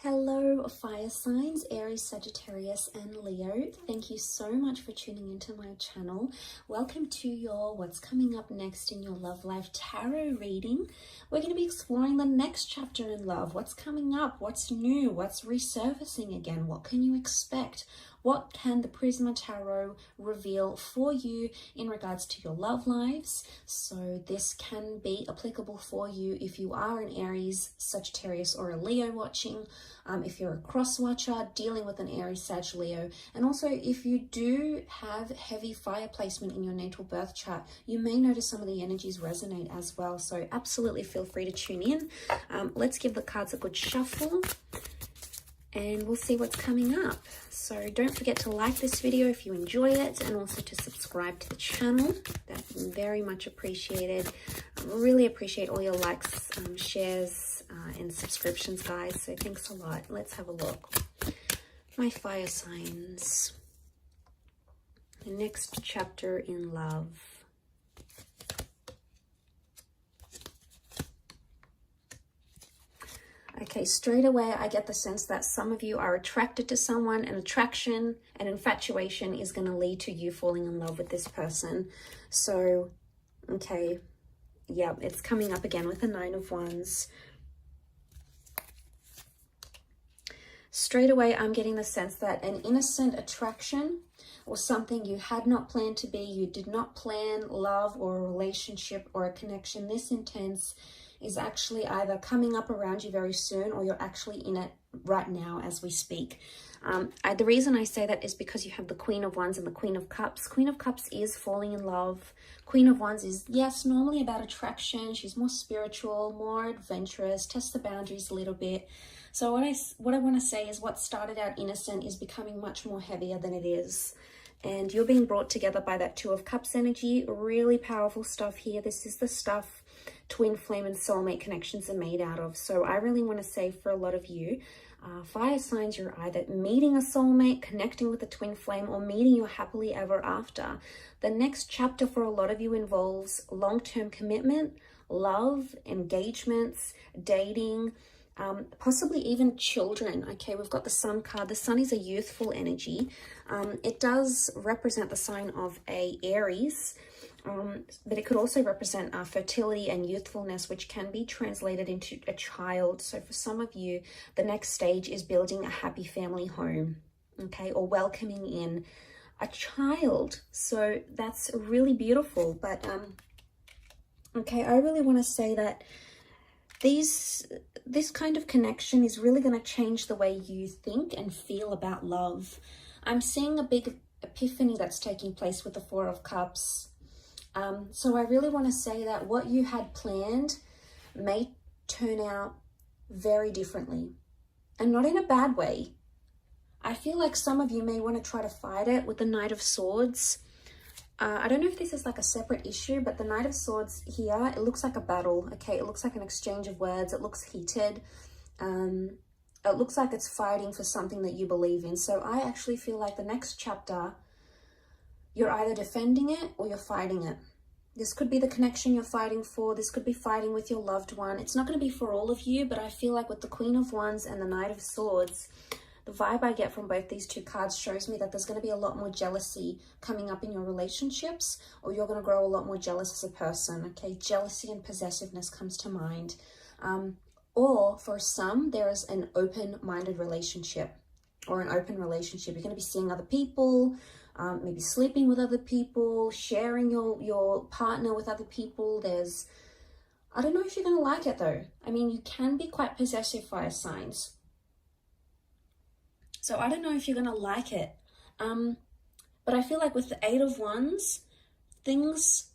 Hello, fire signs, Aries, Sagittarius, and Leo. Thank you so much for tuning into my channel. Welcome to your What's Coming Up Next in Your Love Life Tarot reading. We're going to be exploring the next chapter in love. What's coming up? What's new? What's resurfacing again? What can you expect? What can the Prisma Tarot reveal for you in regards to your love lives? So this can be applicable for you if you are an Aries, Sagittarius, or a Leo watching. If you're a cross watcher dealing with an Aries, Sag, Leo, and also if you do have heavy fire placement in your natal birth chart, you may notice some of the energies resonate as well. So absolutely feel free to tune in. Let's give the cards a good shuffle and we'll see what's coming up. So don't forget to like this video if you enjoy it, and also to subscribe to the channel. That's very much appreciated. I really appreciate all your likes, shares, and subscriptions, guys. So thanks a lot. Let's have a look. My fire signs. The next chapter in love. Okay, straight away I get the sense that some of you are attracted to someone, and attraction and infatuation is going to lead to you falling in love with this person. So, okay, yeah, it's coming up again with the Nine of Wands. Straight away I'm getting the sense that an innocent attraction or something you had not planned to be, you did not plan love or a relationship or a connection this intense, is actually either coming up around you very soon, or you're actually in it right now as we speak. The reason I say that is because you have the Queen of Wands and the Queen of Cups. Queen of Cups is falling in love. Queen of Wands is, yes, normally about attraction. She's more spiritual, more adventurous, test the boundaries a little bit. So what I want to say is what started out innocent is becoming much more heavier than it is. And you're being brought together by that Two of Cups energy. Really powerful stuff here. This is the stuff twin flame and soulmate connections are made out of. So I really want to say for a lot of you, fire signs, you're either meeting a soulmate, connecting with a twin flame, or meeting your happily ever after. The next chapter for a lot of you involves long-term commitment, love, engagements, dating, possibly even children. Okay, we've got the Sun card. The Sun is a youthful energy. It does represent the sign of a Aries, but it could also represent fertility and youthfulness, which can be translated into a child. So for some of you, the next stage is building a happy family home, okay, or welcoming in a child. So that's really beautiful. But okay, I really want to say that this kind of connection is really going to change the way you think and feel about love. I'm seeing a big epiphany that's taking place with the Four of Cups. So I really want to say that what you had planned may turn out very differently, and not in a bad way. I feel like some of you may want to try to fight it with the Knight of Swords. I don't know if this is like a separate issue, but the Knight of Swords here, it looks like a battle, okay? It looks like an exchange of words. It looks heated. It looks like it's fighting for something that you believe in. So I actually feel like the next chapter, you're either defending it or you're fighting it. This could be the connection you're fighting for. This could be fighting with your loved one. It's not going to be for all of you, but I feel like with the Queen of Wands and the Knight of Swords, the vibe I get from both these two cards shows me that there's going to be a lot more jealousy coming up in your relationships, or you're going to grow a lot more jealous as a person, okay? Jealousy and possessiveness comes to mind. Or for some, there is an open-minded relationship or an open relationship. You're going to be seeing other people, maybe sleeping with other people, sharing your partner with other people. I don't know if you're going to like it though. I mean, you can be quite possessive, fire signs. So I don't know if you're going to like it. But I feel like with the Eight of Wands, things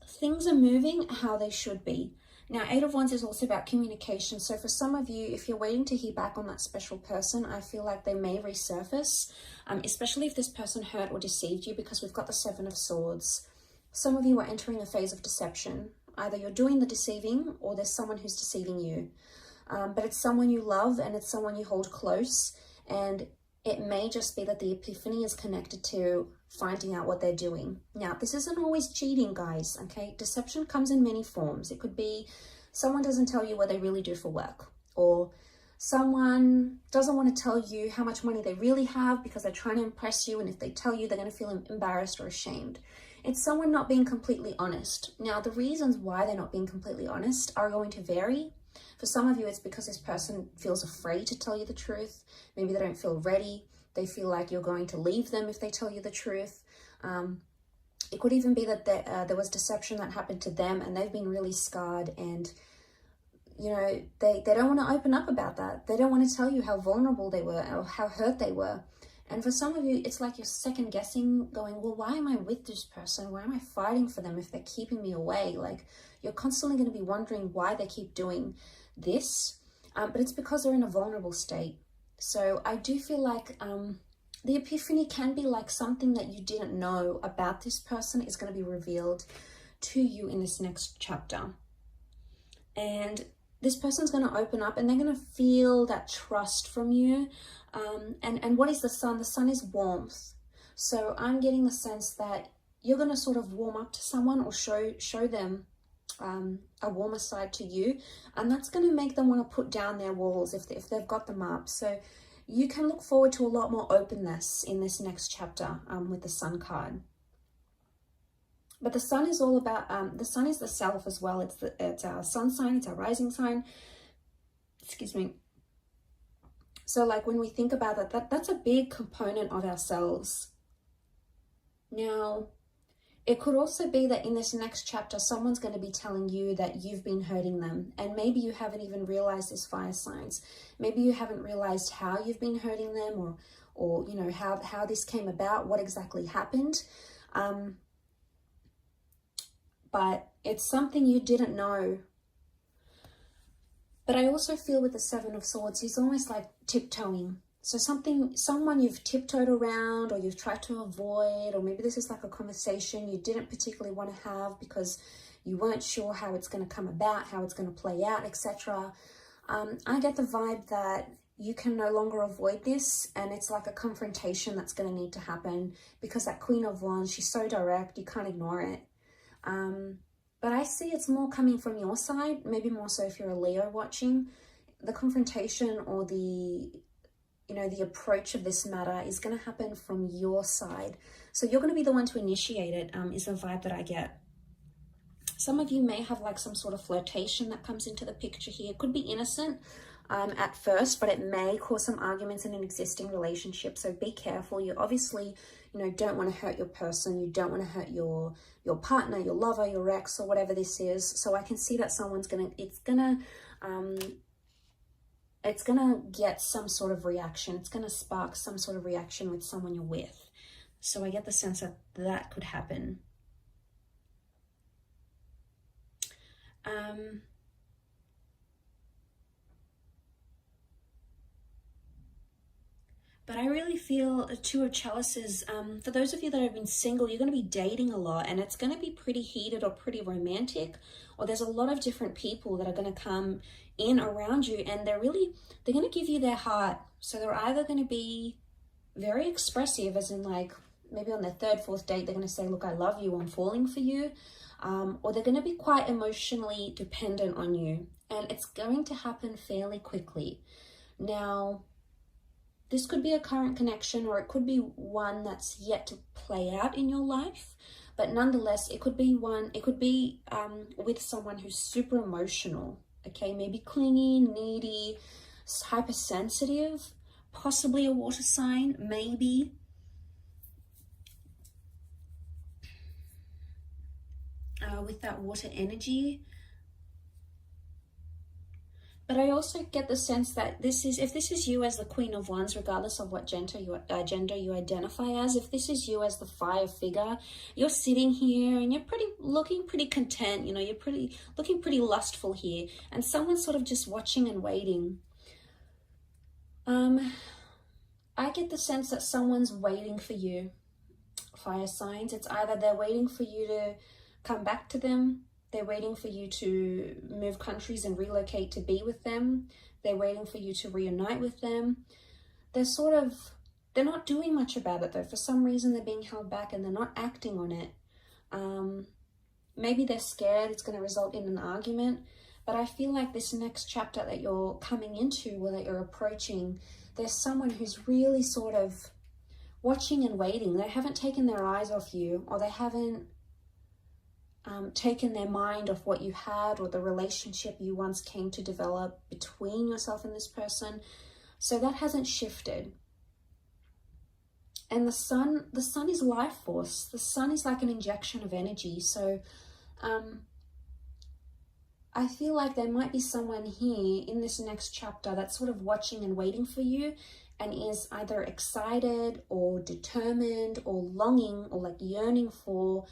are moving how they should be. Now, Eight of Wands is also about communication. So for some of you, if you're waiting to hear back on that special person, I feel like they may resurface, especially if this person hurt or deceived you, because we've got the Seven of Swords. Some of you are entering a phase of deception. Either you're doing the deceiving or there's someone who's deceiving you. But it's someone you love and it's someone you hold close. And it may just be that the epiphany is connected to finding out what they're doing. Now, this isn't always cheating, guys, okay? Deception comes in many forms. It could be someone doesn't tell you what they really do for work, or Someone doesn't want to tell you how much money they really have because they're trying to impress you, and if they tell you, they're going to feel embarrassed or ashamed. It's someone not being completely honest. Now, the reasons why they're not being completely honest are going to vary. For some of you, it's because this person feels afraid to tell you the truth. Maybe they don't feel ready. They feel like you're going to leave them if they tell you the truth. It could even be that there was deception that happened to them and they've been really scarred, and you know, they don't want to open up about that. They don't want to tell you how vulnerable they were or how hurt they were. And for some of you, it's like you're second guessing, going, well, why am I with this person? Why am I fighting for them if they're keeping me away? Like, you're constantly going to be wondering why they keep doing this. But it's because they're in a vulnerable state. So I do feel like the epiphany can be like something that you didn't know about this person is going to be revealed to you in this next chapter. And this person's going to open up and they're going to feel that trust from you. And what is the sun? The sun is warmth. So I'm getting the sense that you're going to sort of warm up to someone or show them a warmer side to you. And that's going to make them want to put down their walls if they've got them up. So you can look forward to a lot more openness in this next chapter with the sun card. But the sun is all about, the sun is the self as well. It's our sun sign, it's our rising sign. Excuse me. So like when we think about that's a big component of ourselves. Now, it could also be that in this next chapter, someone's going to be telling you that you've been hurting them. And maybe you haven't even realized this, fire signs. Maybe you haven't realized how you've been hurting them or you know, how this came about, what exactly happened. But it's something you didn't know. But I also feel with the Seven of Swords, he's almost like tiptoeing. So someone you've tiptoed around or you've tried to avoid, or maybe this is like a conversation you didn't particularly want to have because you weren't sure how it's going to come about, how it's going to play out, etc. I get the vibe that you can no longer avoid this, and it's like a confrontation that's going to need to happen because that Queen of Wands, she's so direct, you can't ignore it. But I see it's more coming from your side, maybe more so if you're a Leo watching. The confrontation or the approach of this matter is going to happen from your side. So you're going to be the one to initiate it, is the vibe that I get. Some of you may have like some sort of flirtation that comes into the picture here. It could be innocent at first, but it may cause some arguments in an existing relationship. So be careful. You obviously, don't want to hurt your person. You don't want to hurt your partner, your lover, your ex, or whatever this is. So I can see that someone's it's gonna get some sort of reaction. It's gonna spark some sort of reaction with someone you're with. So I get the sense that that could happen. But I really feel a Two of Chalices, for those of you that have been single, you're going to be dating a lot, and it's going to be pretty heated or pretty romantic, or there's a lot of different people that are going to come in around you, and they're going to give you their heart. So they're either going to be very expressive, as in like maybe on their third, fourth date, they're going to say, look, I love you, I'm falling for you. Or they're going to be quite emotionally dependent on you, and it's going to happen fairly quickly. Now, this could be a current connection, or it could be one that's yet to play out in your life. But nonetheless, it could be with someone who's super emotional, okay? Maybe clingy, needy, hypersensitive, possibly a water sign, maybe. With that water energy. But I also get the sense that if this is you as the Queen of Wands, regardless of what gender you identify as, if this is you as the fire figure, you're sitting here and you're looking pretty content, you're looking pretty lustful here, and someone's sort of just watching and waiting. I get the sense that someone's waiting for you, fire signs. It's either they're waiting for you to come back to them, they're waiting for you to move countries and relocate to be with them, they're waiting for you to reunite with them. They're not doing much about it though. For some reason they're being held back and they're not acting on it. Maybe they're scared it's going to result in an argument, But I feel like this next chapter that you're coming into, or that you're approaching, there's someone who's really sort of watching and waiting. They haven't taken their eyes off you, or they haven't taken their mind off what you had, or the relationship you once came to develop between yourself and this person. So that hasn't shifted. And the sun is life force. The sun is like an injection of energy. So I feel like there might be someone here in this next chapter that's sort of watching and waiting for you, and is either excited or determined or longing or like yearning for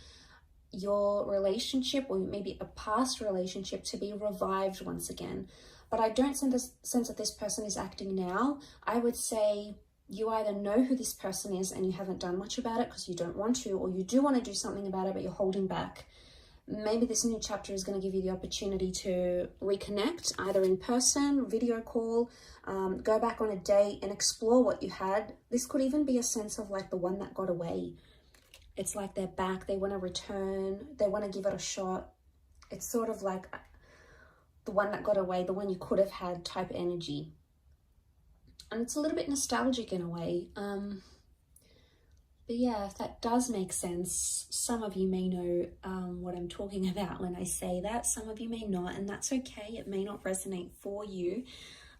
your relationship, or maybe a past relationship, to be revived once again. But I don't sense that this person is acting now. I would say you either know who this person is and you haven't done much about it because you don't want to, or you do want to do something about it but you're holding back. Maybe this new chapter is going to give you the opportunity to reconnect, either in person, video call, go back on a date and explore what you had. This could even be a sense of like the one that got away. It's like they're back, they want to return, they want to give it a shot. It's sort of like the one that got away, the one you could have had type energy. And it's a little bit nostalgic in a way. But yeah, if that does make sense, some of you may know what I'm talking about when I say that. Some of you may not, and that's okay. It may not resonate for you.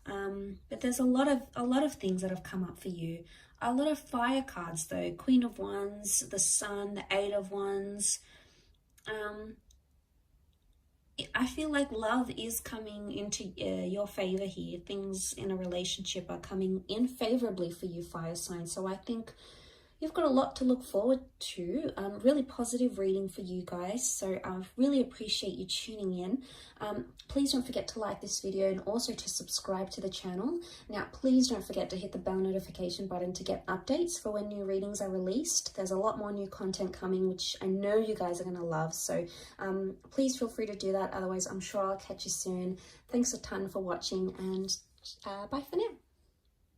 But there's a lot of things that have come up for you. A lot of fire cards though. Queen of Wands, the Sun, the Eight of Wands. I feel like love is coming into your favor here. Things in a relationship are coming in favorably for you, fire sign. So I think you've got a lot to look forward to. Really positive reading for you guys. So I really appreciate you tuning in. Please don't forget to like this video and also to subscribe to the channel. Now, please don't forget to hit the bell notification button to get updates for when new readings are released. There's a lot more new content coming, which I know you guys are going to love. So please feel free to do that. Otherwise, I'm sure I'll catch you soon. Thanks a ton for watching, and bye for now.